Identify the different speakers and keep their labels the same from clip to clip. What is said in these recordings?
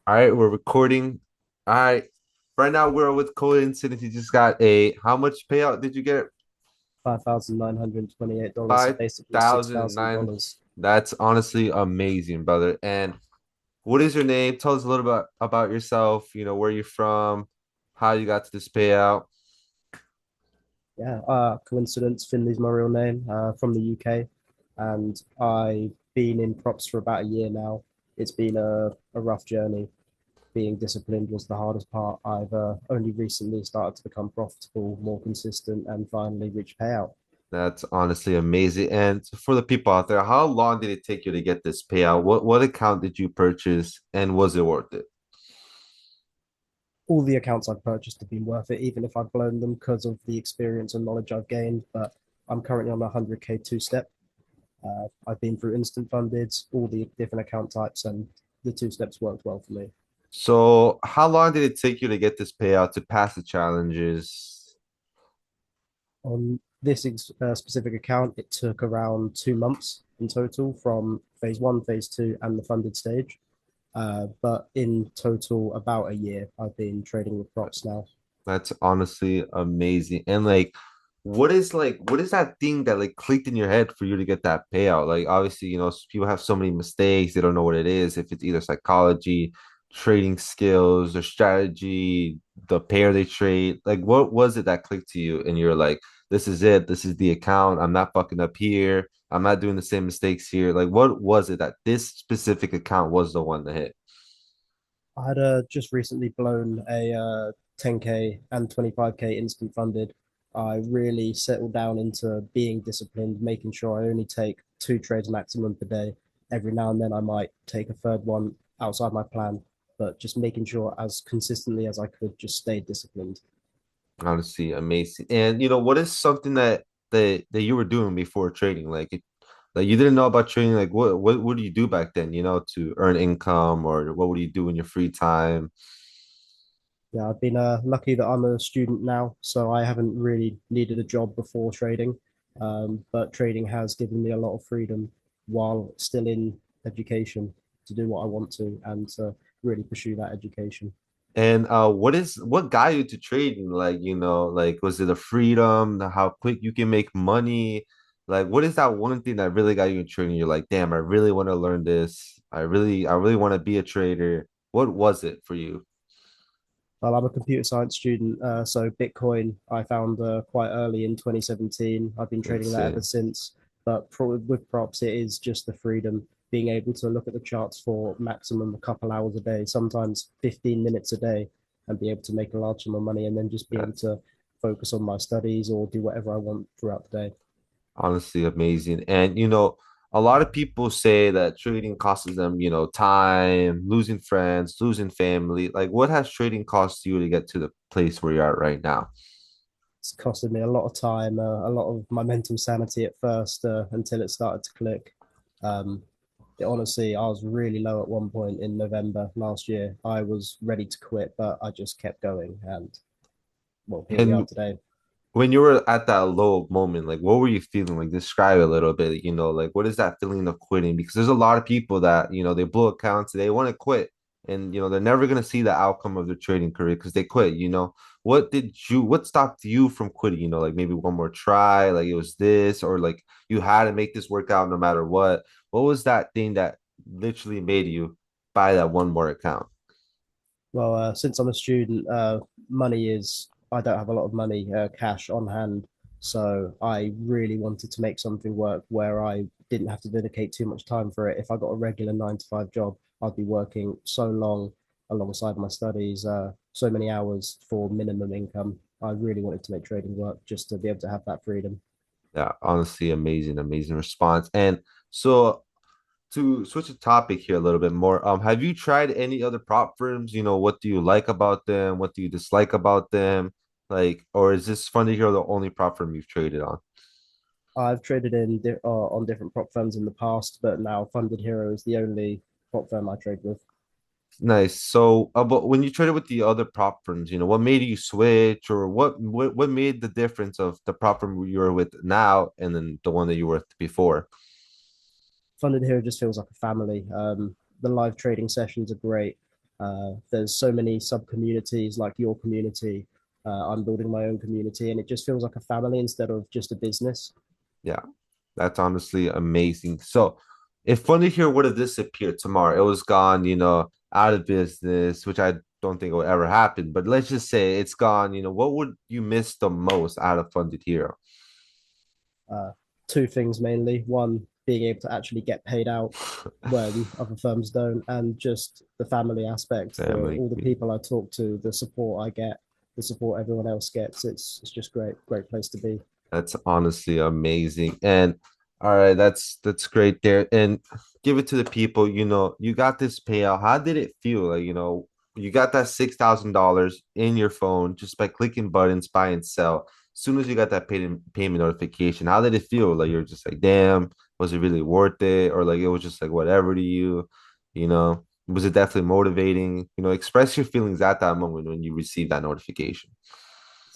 Speaker 1: All right, we're recording. All right. Right now we're with coincidence. You just got a how much payout did you get?
Speaker 2: $5,928, so
Speaker 1: Five
Speaker 2: basically six
Speaker 1: thousand
Speaker 2: thousand
Speaker 1: nine.
Speaker 2: dollars.
Speaker 1: That's honestly amazing, brother. And what is your name? Tell us a little bit about yourself, where you're from, how you got to this payout.
Speaker 2: Yeah, coincidence. Finley's my real name. From the UK, and I've been in props for about a year now. It's been a rough journey. Being disciplined was the hardest part. I've only recently started to become profitable, more consistent, and finally reach payout.
Speaker 1: That's honestly amazing. And for the people out there, how long did it take you to get this payout? What account did you purchase and was it worth it?
Speaker 2: All the accounts I've purchased have been worth it, even if I've blown them because of the experience and knowledge I've gained. But I'm currently on a 100K two-step. I've been through instant funded, all the different account types, and the two steps worked well for me.
Speaker 1: So how long did it take you to get this payout to pass the challenges?
Speaker 2: On this specific account, it took around 2 months in total from phase one, phase two, and the funded stage. But in total, about a year I've been trading with props now.
Speaker 1: That's honestly amazing. And what is that thing that like clicked in your head for you to get that payout? Like obviously, people have so many mistakes, they don't know what it is. If it's either psychology, trading skills, or strategy, the pair they trade. Like what was it that clicked to you and you're like, this is it, this is the account. I'm not fucking up here. I'm not doing the same mistakes here. Like what was it that this specific account was the one to hit?
Speaker 2: I had just recently blown a 10K and 25K instant funded. I really settled down into being disciplined, making sure I only take two trades maximum per day. Every now and then I might take a third one outside my plan, but just making sure as consistently as I could just stay disciplined.
Speaker 1: Honestly, amazing. And what is something that you were doing before trading? Like you didn't know about trading. Like what do you do back then? To earn income, or what would you do in your free time?
Speaker 2: Yeah, I've been lucky that I'm a student now, so I haven't really needed a job before trading. But trading has given me a lot of freedom while still in education to do what I want to and to really pursue that education.
Speaker 1: And what got you to trading? Like was it the freedom, how quick you can make money? Like what is that one thing that really got you in trading? You're like, damn, I really want to learn this. I really want to be a trader. What was it for you?
Speaker 2: Well, I'm a computer science student, so Bitcoin I found quite early in 2017. I've been trading that ever
Speaker 1: Insane.
Speaker 2: since. But with props, it is just the freedom, being able to look at the charts for maximum a couple hours a day, sometimes 15 minutes a day, and be able to make a large sum of money, and then just be able to focus on my studies or do whatever I want throughout the day.
Speaker 1: Honestly amazing. And a lot of people say that trading costs them, time, losing friends, losing family. Like what has trading cost you to get to the place where you're at right now?
Speaker 2: It's costed me a lot of time, a lot of my mental sanity at first until it started to click. Um, honestly, I was really low at one point in November last year. I was ready to quit, but I just kept going. And well, here we are
Speaker 1: And
Speaker 2: today.
Speaker 1: when you were at that low moment, like what were you feeling? Like describe a little bit, like what is that feeling of quitting? Because there's a lot of people that, they blow accounts, they want to quit, and they're never gonna see the outcome of their trading career because they quit. What stopped you from quitting? Like maybe one more try, like it was this, or like you had to make this work out no matter what. What was that thing that literally made you buy that one more account?
Speaker 2: Well, since I'm a student, money is, I don't have a lot of money, cash on hand. So I really wanted to make something work where I didn't have to dedicate too much time for it. If I got a regular 9 to 5 job, I'd be working so long alongside my studies, so many hours for minimum income. I really wanted to make trading work just to be able to have that freedom.
Speaker 1: Yeah, honestly, amazing, amazing response. And so to switch the topic here a little bit more, have you tried any other prop firms? What do you like about them? What do you dislike about them? Like, or is this Funny Hero the only prop firm you've traded on?
Speaker 2: I've traded in on different prop firms in the past, but now FundedHero is the only prop firm I trade with.
Speaker 1: Nice. So, but when you traded with the other prop firms, what made you switch, or what made the difference of the prop firm you were with now and then the one that you were with before?
Speaker 2: FundedHero just feels like a family. The live trading sessions are great. There's so many sub communities like your community. I'm building my own community, and it just feels like a family instead of just a business.
Speaker 1: Yeah, that's honestly amazing. So if Funded Hero would have disappeared tomorrow, it was gone, out of business, which I don't think will ever happen. But let's just say it's gone, what would you miss the most out of Funded Hero?
Speaker 2: Uh, Two things mainly: one, being able to actually get paid out when other firms don't, and just the family aspect,
Speaker 1: Family.
Speaker 2: all the people I talk to, the support I get, the support everyone else gets. It's just great place to be.
Speaker 1: That's honestly amazing. And all right, that's great there. And give it to the people, you got this payout. How did it feel? Like, you got that $6,000 in your phone just by clicking buttons, buy and sell. As soon as you got that payment notification, how did it feel? Like you're just like, damn, was it really worth it? Or like it was just like whatever to you, you know? Was it definitely motivating? Express your feelings at that moment when you receive that notification.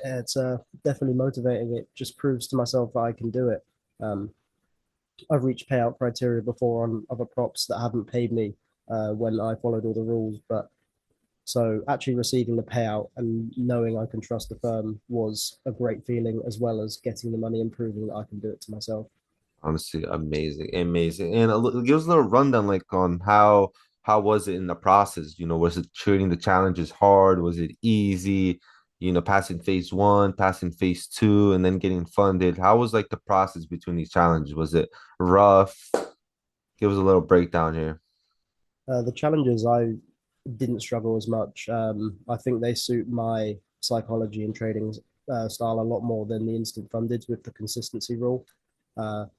Speaker 2: Yeah, it's definitely motivating. It just proves to myself that I can do it. Um, I've reached payout criteria before on other props that haven't paid me when I followed all the rules, but so actually receiving the payout and knowing I can trust the firm was a great feeling, as well as getting the money and proving that I can do it to myself.
Speaker 1: Honestly, amazing, amazing. And give us a little rundown, like on how was it in the process? Was it treating the challenges hard? Was it easy? Passing phase one, passing phase two, and then getting funded. How was like the process between these challenges? Was it rough? Give us a little breakdown here.
Speaker 2: The challenges I didn't struggle as much. I think they suit my psychology and trading style a lot more than the instant funded with the consistency rule.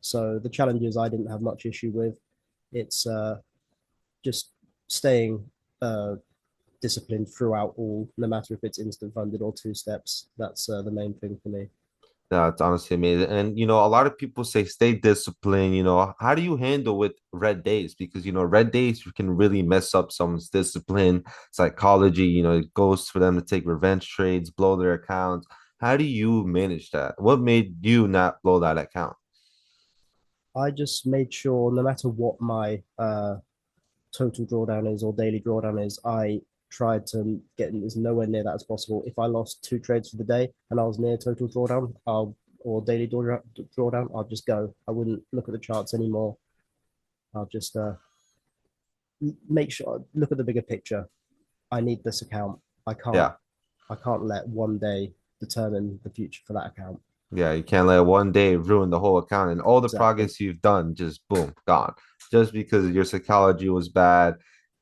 Speaker 2: So the challenges I didn't have much issue with. It's just staying disciplined throughout all, no matter if it's instant funded or two steps. That's the main thing for me.
Speaker 1: That's honestly amazing. And a lot of people say stay disciplined. How do you handle with red days? Because red days can really mess up someone's discipline, psychology. It goes for them to take revenge trades, blow their accounts. How do you manage that? What made you not blow that account?
Speaker 2: I just made sure no matter what my total drawdown is or daily drawdown is, I tried to get as nowhere near that as possible. If I lost two trades for the day and I was near total drawdown, or daily drawdown, I'll just go. I wouldn't look at the charts anymore. I'll just make sure look at the bigger picture. I need this account. I can't
Speaker 1: Yeah.
Speaker 2: I can't let one day determine the future for that account.
Speaker 1: Yeah, you can't let one day ruin the whole account and all the
Speaker 2: Exactly.
Speaker 1: progress you've done just boom, gone. Just because your psychology was bad.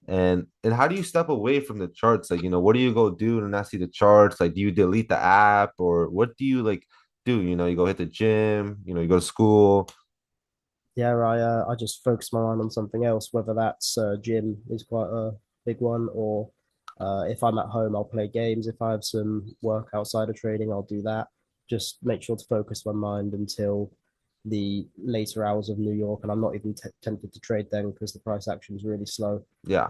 Speaker 1: And how do you step away from the charts? Like, what do you go do to not see the charts? Like, do you delete the app or what do you like do? You go hit the gym, you go to school.
Speaker 2: Yeah, I just focus my mind on something else, whether that's gym is quite a big one, or if I'm at home, I'll play games. If I have some work outside of trading, I'll do that. Just make sure to focus my mind until the later hours of New York, and I'm not even tempted to trade then because the price action is really slow.
Speaker 1: Yeah,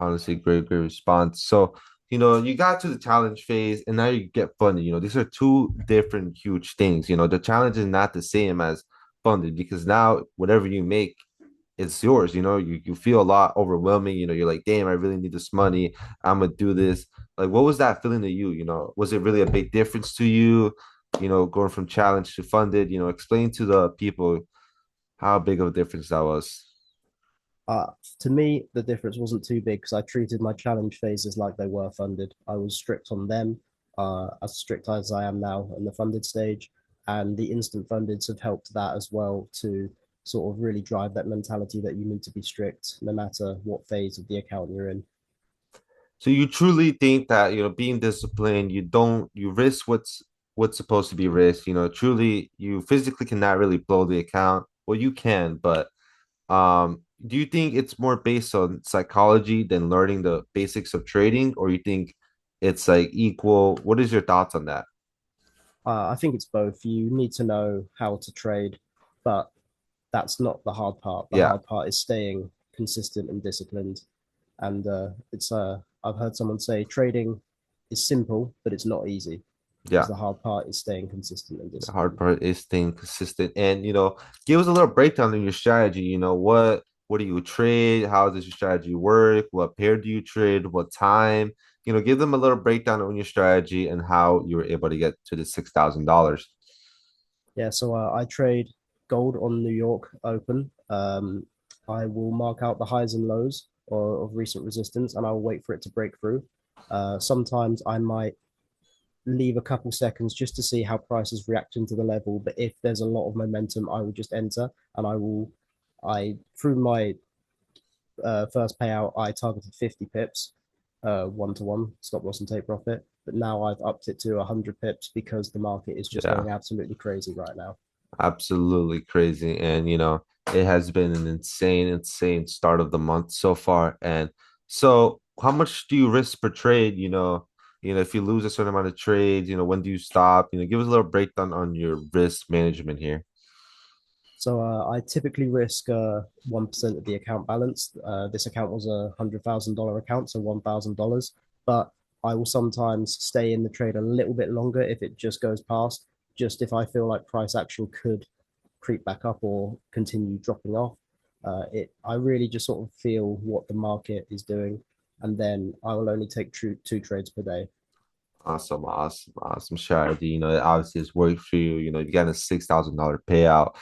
Speaker 1: honestly, great, great response. So, you got to the challenge phase and now you get funded. These are two different huge things. The challenge is not the same as funded because now whatever you make, it's yours. You feel a lot overwhelming. You're like, damn, I really need this money. I'm gonna do this. Like, what was that feeling to you? Was it really a big difference to you? Going from challenge to funded. Explain to the people how big of a difference that was.
Speaker 2: Uh, to me, the difference wasn't too big because I treated my challenge phases like they were funded. I was strict on them, as strict as I am now in the funded stage. And the instant fundeds have helped that as well to sort of really drive that mentality that you need to be strict no matter what phase of the account you're in.
Speaker 1: So you truly think that being disciplined, you risk what's supposed to be risked. Truly, you physically cannot really blow the account. Well, you can, but do you think it's more based on psychology than learning the basics of trading, or you think it's like equal? What is your thoughts on that?
Speaker 2: I think it's both. You need to know how to trade, but that's not the hard part. The
Speaker 1: Yeah,
Speaker 2: hard part is staying consistent and disciplined. And it's I've heard someone say trading is simple, but it's not easy because
Speaker 1: yeah.
Speaker 2: the hard part is staying consistent and
Speaker 1: The hard
Speaker 2: disciplined.
Speaker 1: part is staying consistent, and give us a little breakdown in your strategy. What What do you trade? How does your strategy work? What pair do you trade? What time? Give them a little breakdown on your strategy and how you were able to get to the $6,000.
Speaker 2: Yeah, so I trade gold on New York Open. I will mark out the highs and lows of recent resistance, and I will wait for it to break through. Sometimes I might leave a couple seconds just to see how price is reacting to the level. But if there's a lot of momentum, I will just enter, and I through my first payout, I targeted 50 pips, 1 to 1 stop loss and take profit. But now I've upped it to 100 pips because the market is just
Speaker 1: Yeah.
Speaker 2: going absolutely crazy right now.
Speaker 1: Absolutely crazy. And it has been an insane, insane start of the month so far. And so how much do you risk per trade? If you lose a certain amount of trades, when do you stop? Give us a little breakdown on your risk management here.
Speaker 2: So I typically risk 1% of the account balance. This account was $100,000 account, so $1,000. But I will sometimes stay in the trade a little bit longer if it just goes past. Just if I feel like price action could creep back up or continue dropping off. I really just sort of feel what the market is doing, and then I will only take two trades per day.
Speaker 1: Awesome, awesome, awesome strategy. It obviously has worked for you. You got a $6,000 payout.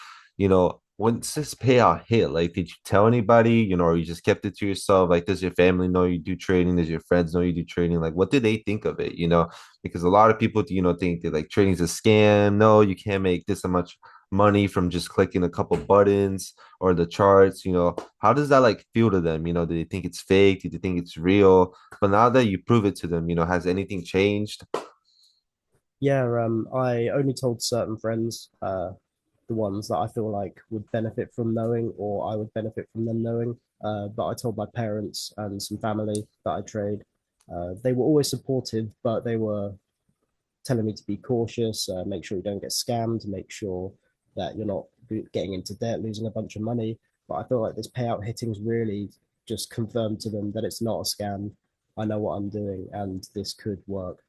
Speaker 1: Once this payout hit, like, did you tell anybody, or you just kept it to yourself? Like, does your family know you do trading? Does your friends know you do trading? Like, what did they think of it? Because a lot of people, think that like trading's a scam. No, you can't make this much money from just clicking a couple buttons or the charts. How does that like feel to them? Do they think it's fake? Do they think it's real? But now that you prove it to them, has anything changed?
Speaker 2: Yeah, I only told certain friends, the ones that I feel like would benefit from knowing, or I would benefit from them knowing. But I told my parents and some family that I trade. They were always supportive, but they were telling me to be cautious, make sure you don't get scammed, make sure that you're not getting into debt, losing a bunch of money. But I feel like this payout hitting's really just confirmed to them that it's not a scam. I know what I'm doing, and this could work.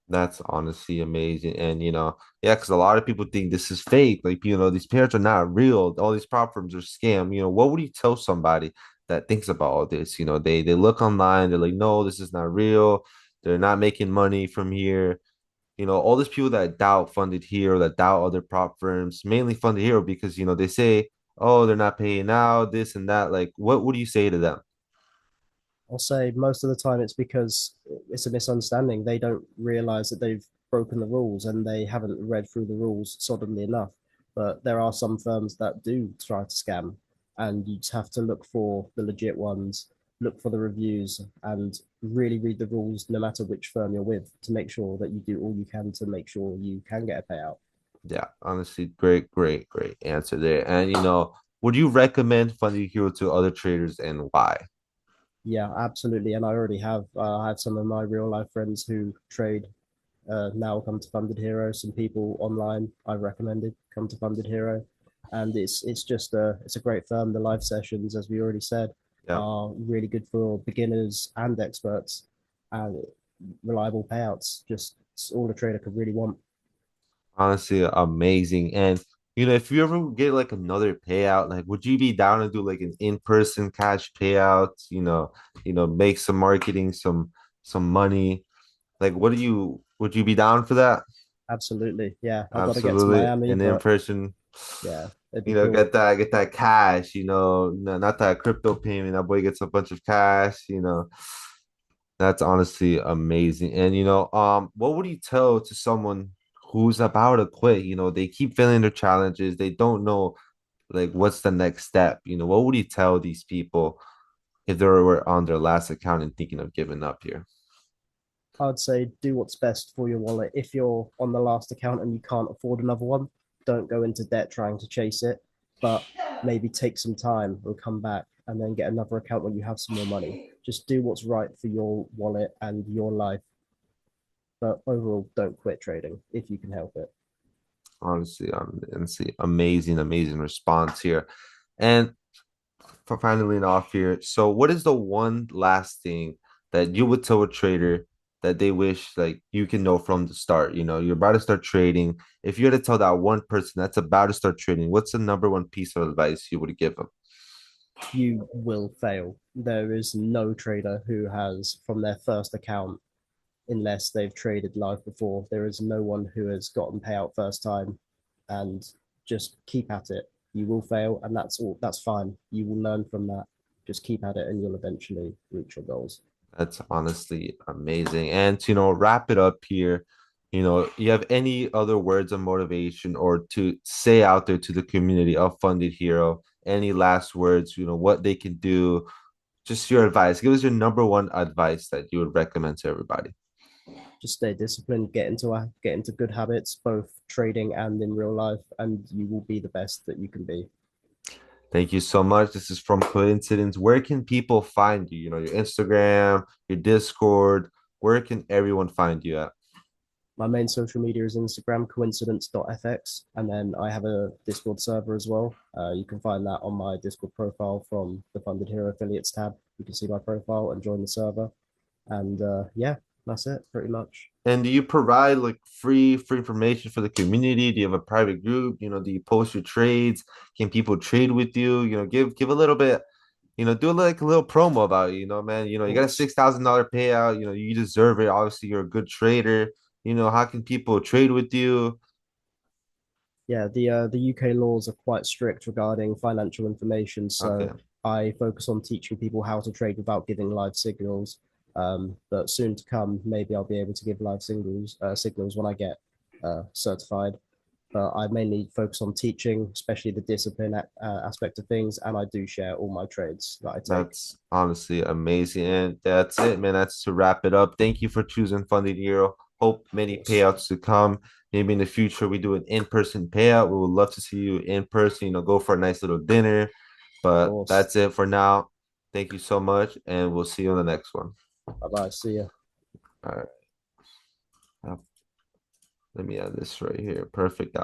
Speaker 1: That's honestly amazing. And yeah, because a lot of people think this is fake. Like, these parents are not real. All these prop firms are scam. What would you tell somebody that thinks about all this? They look online, they're like, no, this is not real. They're not making money from here. All these people that doubt Funded Hero, that doubt other prop firms, mainly Funded Hero, because they say, oh, they're not paying out, this and that. Like, what would you say to them?
Speaker 2: I'll say most of the time it's because it's a misunderstanding. They don't realize that they've broken the rules and they haven't read through the rules solidly enough. But there are some firms that do try to scam, and you just have to look for the legit ones, look for the reviews, and really read the rules no matter which firm you're with to make sure that you do all you can to make sure you can get a payout.
Speaker 1: Yeah, honestly, great, great, great answer there. And would you recommend Funding Hero to other traders and why?
Speaker 2: Yeah, absolutely. And I already have I have some of my real life friends who trade now come to FundedHero. Some people online I've recommended come to FundedHero, and it's just it's a great firm. The live sessions, as we already said,
Speaker 1: Yeah,
Speaker 2: are really good for beginners and experts, and reliable payouts. Just it's all a trader could really want.
Speaker 1: honestly, amazing. And if you ever get like another payout, like, would you be down to do like an in-person cash payout? Make some marketing, some money. Like, would you be down for that?
Speaker 2: Absolutely, yeah. I got to get to
Speaker 1: Absolutely,
Speaker 2: Miami,
Speaker 1: an
Speaker 2: but
Speaker 1: in-person.
Speaker 2: yeah, it'd be cool.
Speaker 1: Get that cash. Not that crypto payment. That boy gets a bunch of cash. That's honestly amazing. And what would you tell to someone who's about to quit? They keep failing their challenges. They don't know like what's the next step. What would you tell these people if they were on their last account and thinking of giving up here?
Speaker 2: I'd say do what's best for your wallet. If you're on the last account and you can't afford another one, don't go into debt trying to chase it, but maybe take some time and come back and then get another account when you have some more money. Just do what's right for your wallet and your life. But overall, don't quit trading if you can help it.
Speaker 1: Honestly, amazing, amazing response here. And for finally off here, so what is the one last thing that you would tell a trader that they wish like you can know from the start? You're about to start trading. If you had to tell that one person that's about to start trading, what's the number one piece of advice you would give them?
Speaker 2: you will fail. There is no trader who has from their first account, unless they've traded live before. There is no one who has gotten payout first time, and just keep at it. You will fail, and that's all. That's fine. You will learn from that. Just keep at it, and you'll eventually reach your goals.
Speaker 1: That's honestly amazing. And to, wrap it up here, you have any other words of motivation or to say out there to the community of Funded Hero? Any last words, what they can do? Just your advice. Give us your number one advice that you would recommend to everybody.
Speaker 2: Just stay disciplined, get into good habits, both trading and in real life, and you will be the best that you can be.
Speaker 1: Thank you so much. This is from Coincidence. Where can people find you? Your Instagram, your Discord. Where can everyone find you at?
Speaker 2: My main social media is Instagram, coincidence.fx, and then I have a Discord server as well. You can find that on my Discord profile from the Funded Hero affiliates tab. You can see my profile and join the server. And yeah, that's it pretty much.
Speaker 1: And do you provide like free information for the community? Do you have a private group? Do you post your trades? Can people trade with you? Give a little bit, do like a little promo about it, man.
Speaker 2: Of
Speaker 1: You got a
Speaker 2: course.
Speaker 1: $6,000 payout, you deserve it. Obviously, you're a good trader. How can people trade with you?
Speaker 2: Yeah, the UK laws are quite strict regarding financial information,
Speaker 1: Okay.
Speaker 2: so I focus on teaching people how to trade without giving live signals. But soon to come, maybe I'll be able to give live signals when I get certified. But I mainly focus on teaching, especially the discipline aspect of things, and I do share all my trades that I take.
Speaker 1: That's honestly amazing. And that's it, man. That's to wrap it up. Thank you for choosing Funded Hero. Hope
Speaker 2: Of
Speaker 1: many
Speaker 2: course,
Speaker 1: payouts to come. Maybe in the future we do an in-person payout. We would love to see you in person, go for a nice little dinner.
Speaker 2: of
Speaker 1: But
Speaker 2: course.
Speaker 1: that's it for now. Thank you so much, and we'll see you on the next one.
Speaker 2: Bye bye. See ya.
Speaker 1: All right. Let me add this right here. Perfect.